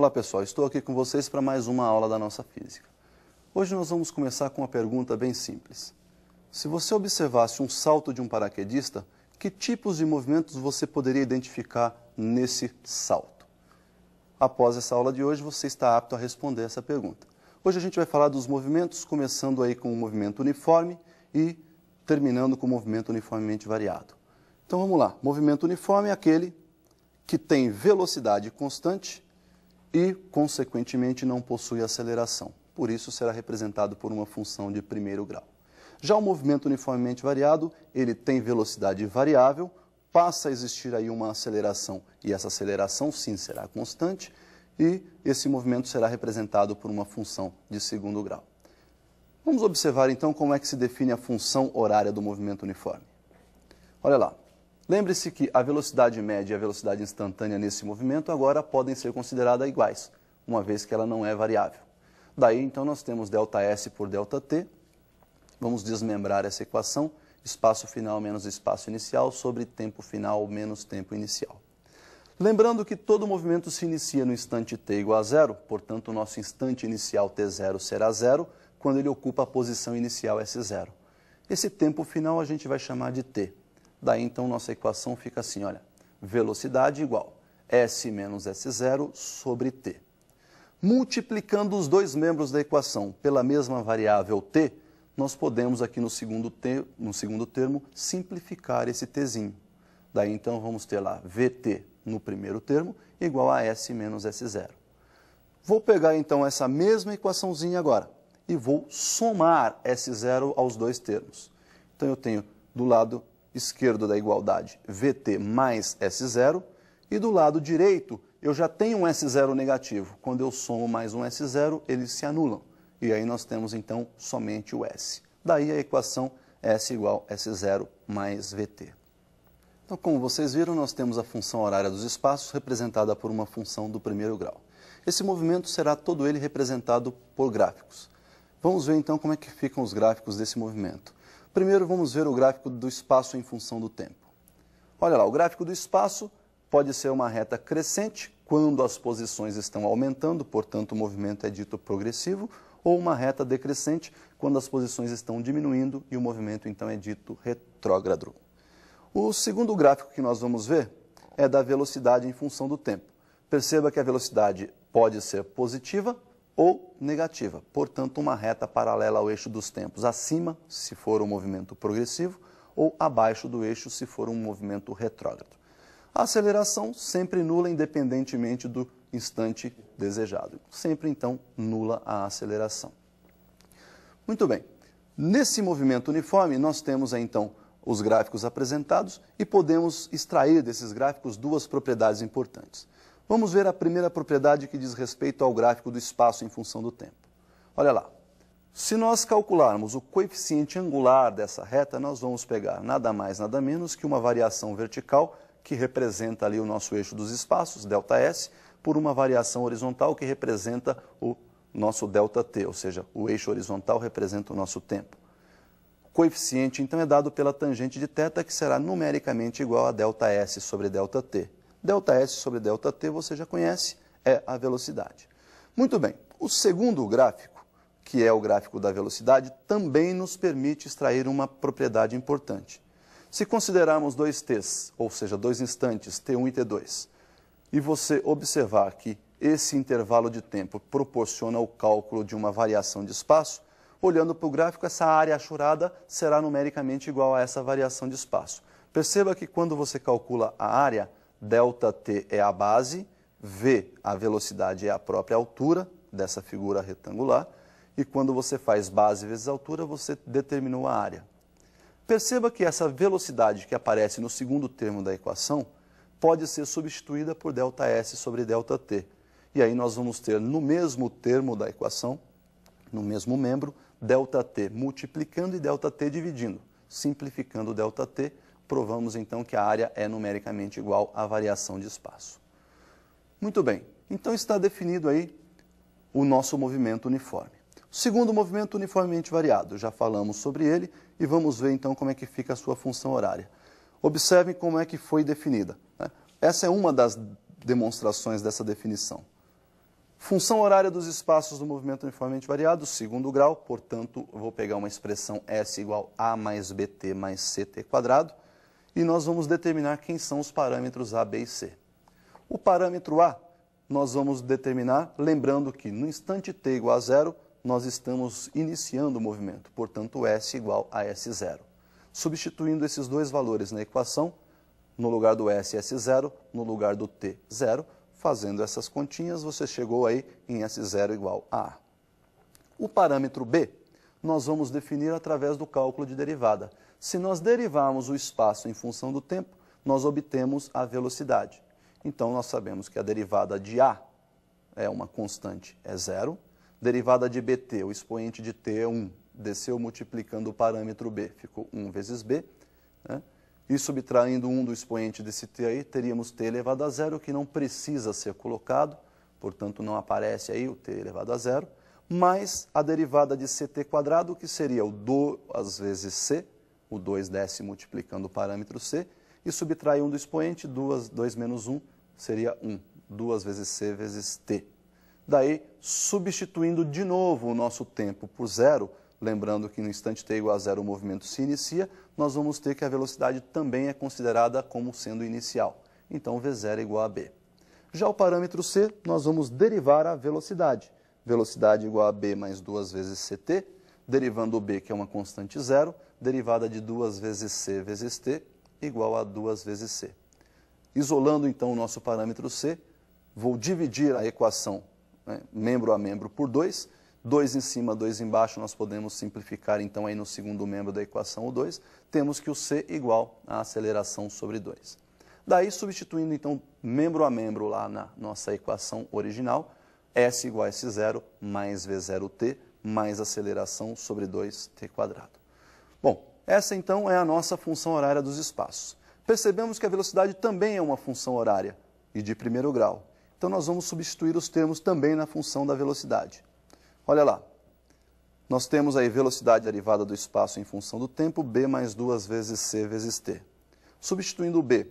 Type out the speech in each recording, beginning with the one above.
Olá pessoal, estou aqui com vocês para mais uma aula da nossa física. Hoje nós vamos começar com uma pergunta bem simples. Se você observasse um salto de um paraquedista, que tipos de movimentos você poderia identificar nesse salto? Após essa aula de hoje, você está apto a responder essa pergunta. Hoje a gente vai falar dos movimentos, começando aí com o movimento uniforme e terminando com o movimento uniformemente variado. Então vamos lá, movimento uniforme é aquele que tem velocidade constante e, consequentemente, não possui aceleração. Por isso, será representado por uma função de primeiro grau. Já o movimento uniformemente variado, ele tem velocidade variável, passa a existir aí uma aceleração, e essa aceleração, sim, será constante, e esse movimento será representado por uma função de segundo grau. Vamos observar, então, como é que se define a função horária do movimento uniforme. Olha lá. Lembre-se que a velocidade média e a velocidade instantânea nesse movimento agora podem ser consideradas iguais, uma vez que ela não é variável. Daí, então, nós temos ΔS por ΔT. Vamos desmembrar essa equação, espaço final menos espaço inicial sobre tempo final menos tempo inicial. Lembrando que todo movimento se inicia no instante t igual a zero, portanto, o nosso instante inicial t0 será zero, quando ele ocupa a posição inicial S0. Esse tempo final a gente vai chamar de t. Daí, então, nossa equação fica assim, olha, velocidade igual S menos S0 sobre t. Multiplicando os dois membros da equação pela mesma variável t, nós podemos aqui no segundo termo simplificar esse tzinho. Daí, então, vamos ter lá Vt no primeiro termo igual a S menos S0. Vou pegar, então, essa mesma equaçãozinha agora e vou somar S0 aos dois termos. Então, eu tenho do lado esquerdo da igualdade Vt mais S0 e do lado direito eu já tenho um S0 negativo. Quando eu somo mais um S0, eles se anulam. E aí nós temos então somente o S. Daí a equação S igual S0 mais Vt. Então, como vocês viram, nós temos a função horária dos espaços representada por uma função do primeiro grau. Esse movimento será todo ele representado por gráficos. Vamos ver então como é que ficam os gráficos desse movimento. Primeiro, vamos ver o gráfico do espaço em função do tempo. Olha lá, o gráfico do espaço pode ser uma reta crescente, quando as posições estão aumentando, portanto, o movimento é dito progressivo, ou uma reta decrescente, quando as posições estão diminuindo e o movimento, então, é dito retrógrado. O segundo gráfico que nós vamos ver é da velocidade em função do tempo. Perceba que a velocidade pode ser positiva ou negativa, portanto, uma reta paralela ao eixo dos tempos, acima, se for um movimento progressivo, ou abaixo do eixo, se for um movimento retrógrado. A aceleração sempre nula, independentemente do instante desejado. Sempre, então, nula a aceleração. Muito bem. Nesse movimento uniforme, nós temos, então, os gráficos apresentados e podemos extrair desses gráficos duas propriedades importantes. Vamos ver a primeira propriedade que diz respeito ao gráfico do espaço em função do tempo. Olha lá. Se nós calcularmos o coeficiente angular dessa reta, nós vamos pegar nada mais, nada menos que uma variação vertical que representa ali o nosso eixo dos espaços, ΔS, por uma variação horizontal que representa o nosso ΔT, ou seja, o eixo horizontal representa o nosso tempo. O coeficiente, então, é dado pela tangente de θ, que será numericamente igual a ΔS sobre ΔT. ΔS sobre ΔT, você já conhece, é a velocidade. Muito bem, o segundo gráfico, que é o gráfico da velocidade, também nos permite extrair uma propriedade importante. Se considerarmos dois t's, ou seja, dois instantes, t1 e t2, e você observar que esse intervalo de tempo proporciona o cálculo de uma variação de espaço, olhando para o gráfico, essa área achurada será numericamente igual a essa variação de espaço. Perceba que quando você calcula a área, ΔT é a base, V, a velocidade, é a própria altura dessa figura retangular, e quando você faz base vezes altura, você determinou a área. Perceba que essa velocidade que aparece no segundo termo da equação pode ser substituída por ΔS sobre ΔT. E aí nós vamos ter no mesmo termo da equação, no mesmo membro, ΔT multiplicando e ΔT dividindo. Simplificando ΔT, provamos então que a área é numericamente igual à variação de espaço. Muito bem, então está definido aí o nosso movimento uniforme. O segundo movimento uniformemente variado, já falamos sobre ele e vamos ver então como é que fica a sua função horária. Observem como é que foi definida. Essa é uma das demonstrações dessa definição. Função horária dos espaços do movimento uniformemente variado, segundo grau, portanto, eu vou pegar uma expressão S igual a mais bt mais ct quadrado, e nós vamos determinar quem são os parâmetros A, B e C. O parâmetro A, nós vamos determinar, lembrando que no instante t igual a zero, nós estamos iniciando o movimento, portanto, S igual a S0. Substituindo esses dois valores na equação, no lugar do S, S0, no lugar do T, 0, fazendo essas continhas, você chegou aí em S0 igual a A. O parâmetro B, nós vamos definir através do cálculo de derivada. Se nós derivarmos o espaço em função do tempo, nós obtemos a velocidade. Então, nós sabemos que a derivada de A é uma constante, é 0. Derivada de bt, o expoente de t é 1. Desceu multiplicando o parâmetro b, ficou 1 vezes b. Né? E subtraindo 1 do expoente desse t aí, teríamos t elevado a 0, que não precisa ser colocado, portanto não aparece aí o t elevado a 0, mais a derivada de ct quadrado, que seria o 2 vezes c, o 2 desce multiplicando o parâmetro c, e subtrai 1 do expoente, 2 menos 1 seria 1, 2 vezes c vezes t. Daí, substituindo de novo o nosso tempo por 0, lembrando que no instante t igual a 0 o movimento se inicia, nós vamos ter que a velocidade também é considerada como sendo inicial. Então, v0 é igual a b. Já o parâmetro c, nós vamos derivar a velocidade. Velocidade igual a b mais 2 vezes ct, derivando o b, que é uma constante 0, derivada de 2 vezes c vezes t, igual a 2 vezes c. Isolando, então, o nosso parâmetro c, vou dividir a equação membro a membro por 2, 2 em cima, 2 embaixo, nós podemos simplificar então aí no segundo membro da equação o 2, temos que o c igual a aceleração sobre 2. Daí, substituindo então membro a membro lá na nossa equação original, S igual a S0 mais V0t mais aceleração sobre 2t quadrado. Bom, essa então é a nossa função horária dos espaços. Percebemos que a velocidade também é uma função horária e de primeiro grau. Então, nós vamos substituir os termos também na função da velocidade. Olha lá, nós temos aí velocidade derivada do espaço em função do tempo, b mais 2 vezes c vezes t. Substituindo o b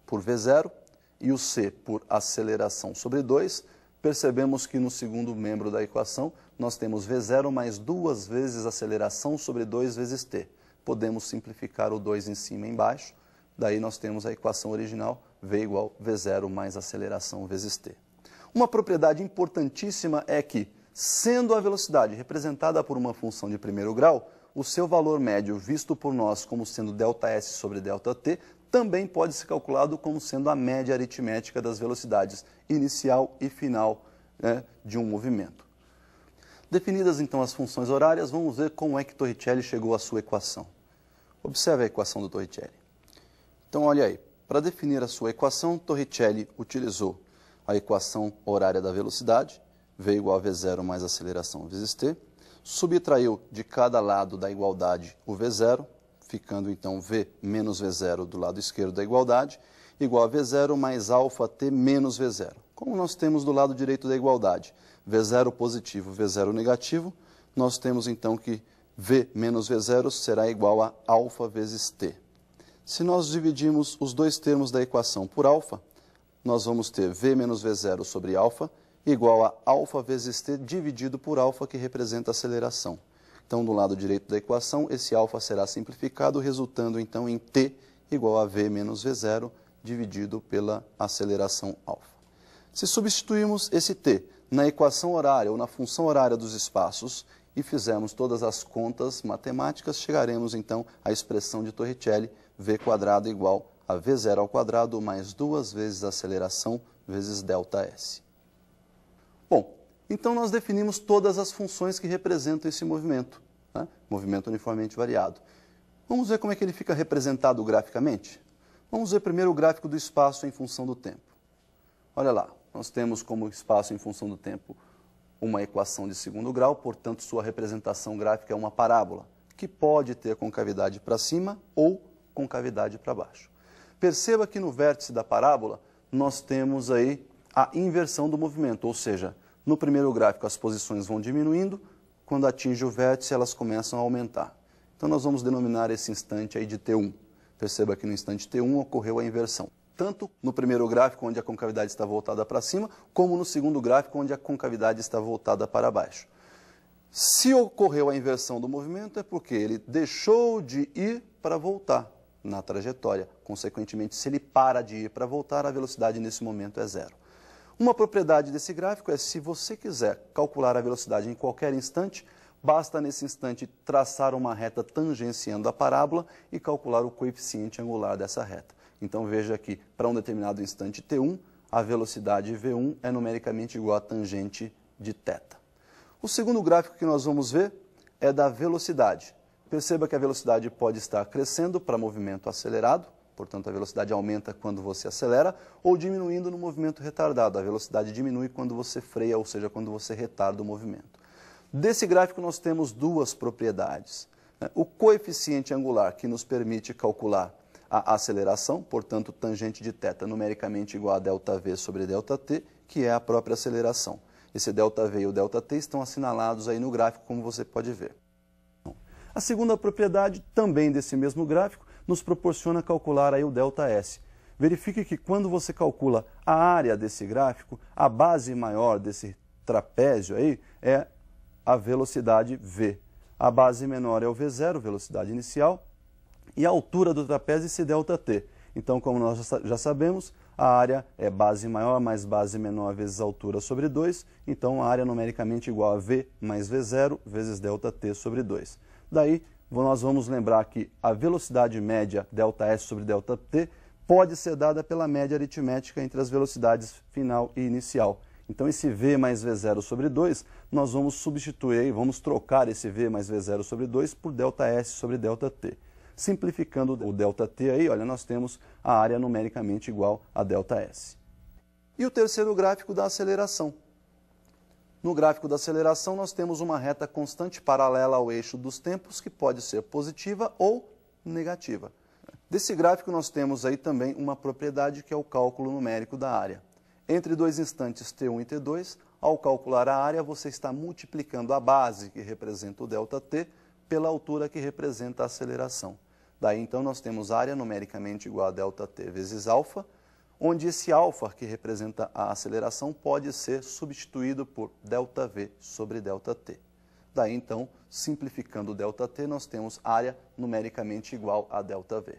por v0 e o c por aceleração sobre 2, percebemos que no segundo membro da equação, nós temos v0 mais 2 vezes aceleração sobre 2 vezes t. Podemos simplificar o 2 em cima e embaixo, daí nós temos a equação original, v igual v0 mais aceleração vezes t. Uma propriedade importantíssima é que, sendo a velocidade representada por uma função de primeiro grau, o seu valor médio, visto por nós como sendo ΔS sobre ΔT, também pode ser calculado como sendo a média aritmética das velocidades inicial e final, né, de um movimento. Definidas então as funções horárias, vamos ver como é que Torricelli chegou à sua equação. Observe a equação do Torricelli. Então, olha aí. Para definir a sua equação, Torricelli utilizou a equação horária da velocidade, v igual a v0 mais aceleração vezes t, subtraiu de cada lado da igualdade o v0, ficando então v menos v0 do lado esquerdo da igualdade, igual a v0 mais alfa t menos v0. Como nós temos do lado direito da igualdade v0 positivo, v0 negativo, nós temos então que v menos v0 será igual a alfa vezes t. Se nós dividirmos os dois termos da equação por alfa, nós vamos ter v menos v0 sobre alfa igual a alfa vezes t dividido por alfa, que representa a aceleração. Então, do lado direito da equação, esse alfa será simplificado, resultando então em t igual a v menos v0 dividido pela aceleração alfa. Se substituirmos esse t na equação horária ou na função horária dos espaços e fizermos todas as contas matemáticas, chegaremos então à expressão de Torricelli, v quadrado igual a v0 ao quadrado mais 2 vezes a aceleração vezes ΔS. Bom, então nós definimos todas as funções que representam esse movimento, né? Movimento uniformemente variado. Vamos ver como é que ele fica representado graficamente? Vamos ver primeiro o gráfico do espaço em função do tempo. Olha lá, nós temos como espaço em função do tempo uma equação de segundo grau, portanto sua representação gráfica é uma parábola, que pode ter concavidade para cima ou concavidade para baixo. Perceba que no vértice da parábola nós temos aí a inversão do movimento, ou seja, no primeiro gráfico as posições vão diminuindo, quando atinge o vértice elas começam a aumentar. Então nós vamos denominar esse instante aí de T1. Perceba que no instante T1 ocorreu a inversão. tanto no primeiro gráfico, onde a concavidade está voltada para cima, como no segundo gráfico, onde a concavidade está voltada para baixo. Se ocorreu a inversão do movimento, é porque ele deixou de ir para voltar na trajetória. Consequentemente, se ele para de ir para voltar, a velocidade nesse momento é zero. Uma propriedade desse gráfico é, se você quiser calcular a velocidade em qualquer instante, basta nesse instante traçar uma reta tangenciando a parábola e calcular o coeficiente angular dessa reta. Então veja que para um determinado instante t1, a velocidade v1 é numericamente igual à tangente de θ. O segundo gráfico que nós vamos ver é da velocidade. Perceba que a velocidade pode estar crescendo para movimento acelerado, portanto a velocidade aumenta quando você acelera, ou diminuindo no movimento retardado. A velocidade diminui quando você freia, ou seja, quando você retarda o movimento. Desse gráfico nós temos duas propriedades. O coeficiente angular, que nos permite calcular a aceleração, portanto tangente de θ numericamente igual a ΔV sobre ΔT, que é a própria aceleração. Esse ΔV e o ΔT estão assinalados aí no gráfico, como você pode ver. A segunda propriedade, também desse mesmo gráfico, nos proporciona calcular aí o ΔS. Verifique que quando você calcula a área desse gráfico, a base maior desse trapézio aí é a velocidade V. A base menor é o V0, velocidade inicial, e a altura do trapézio esse ΔT. Então, como nós já sabemos, a área é base maior mais base menor vezes altura sobre 2, então a área numericamente igual a V mais V0 vezes ΔT sobre 2. Daí, nós vamos lembrar que a velocidade média ΔS sobre ΔT pode ser dada pela média aritmética entre as velocidades final e inicial. Então, esse V mais V0 sobre 2, nós vamos substituir, vamos trocar esse V mais V0 sobre 2 por ΔS sobre ΔT. Simplificando o ΔT aí, olha, nós temos a área numericamente igual a ΔS. E o terceiro gráfico da aceleração. No gráfico da aceleração, nós temos uma reta constante paralela ao eixo dos tempos, que pode ser positiva ou negativa. Desse gráfico, nós temos aí também uma propriedade que é o cálculo numérico da área. Entre dois instantes t1 e t2, ao calcular a área, você está multiplicando a base, que representa o ΔT, pela altura que representa a aceleração. Daí, então, nós temos área numericamente igual a ΔT vezes alfa, onde esse alfa, que representa a aceleração, pode ser substituído por ΔV sobre ΔT. Daí, então, simplificando o ΔT, nós temos área numericamente igual a ΔV.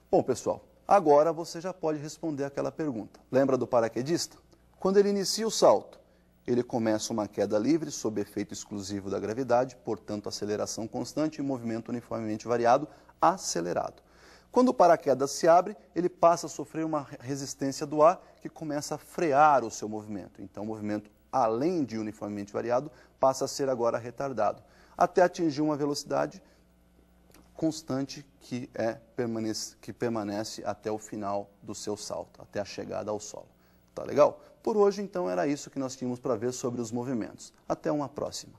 Bom, pessoal, agora você já pode responder aquela pergunta. Lembra do paraquedista? Quando ele inicia o salto, ele começa uma queda livre sob efeito exclusivo da gravidade, portanto, aceleração constante e movimento uniformemente variado, acelerado. Quando o paraquedas se abre, ele passa a sofrer uma resistência do ar que começa a frear o seu movimento. Então, o movimento, além de uniformemente variado, passa a ser agora retardado, até atingir uma velocidade constante que permanece até o final do seu salto, até a chegada ao solo. Tá legal? Por hoje, então, era isso que nós tínhamos para ver sobre os movimentos. Até uma próxima.